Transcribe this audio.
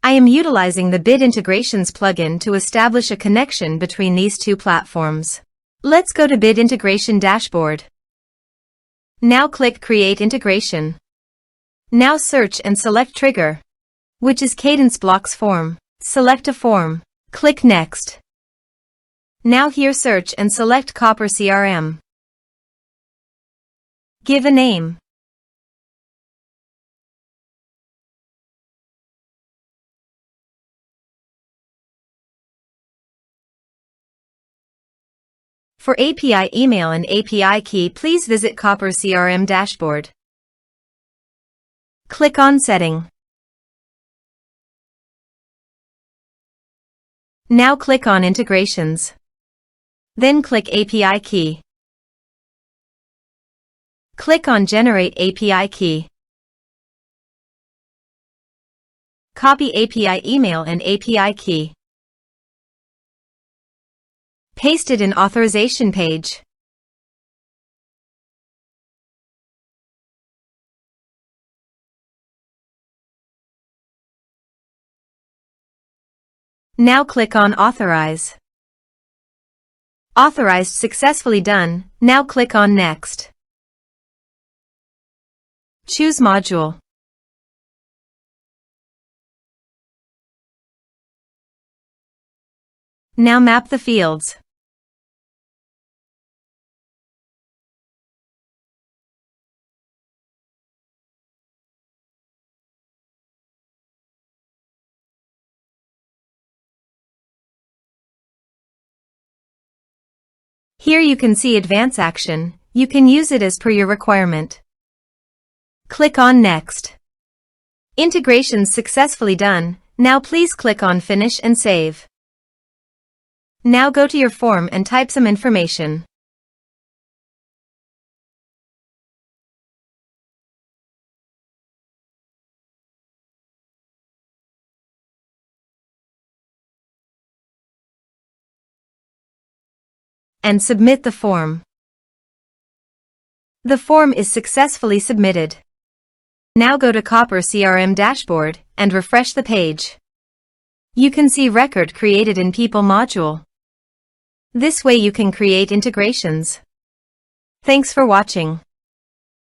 I am utilizing the Bit Integrations plugin to establish a connection between these two platforms. Let's go to Bit Integration Dashboard. Now click Create Integration. Now search and select Trigger, which is Kadence Blocks Form. Select a form. Click Next. Now here search and select Copper CRM. Give a name. For API email and API key, please visit Copper CRM dashboard. Click on Setting. Now click on Integrations. Then click API key. Click on Generate API key. Copy API email and API key. Paste it in authorization page. Now click on Authorize. Authorized successfully done. Now click on Next. Choose Module. Now map the fields. Here you can see Advance Action. You can use it as per your requirement. Click on Next. Integration successfully done. Now please click on Finish and Save. Now go to your form and type some information. And submit the form. The form is successfully submitted. Now go to Copper CRM dashboard and refresh the page. You can see record created in People module. This way you can create integrations. Thanks for watching.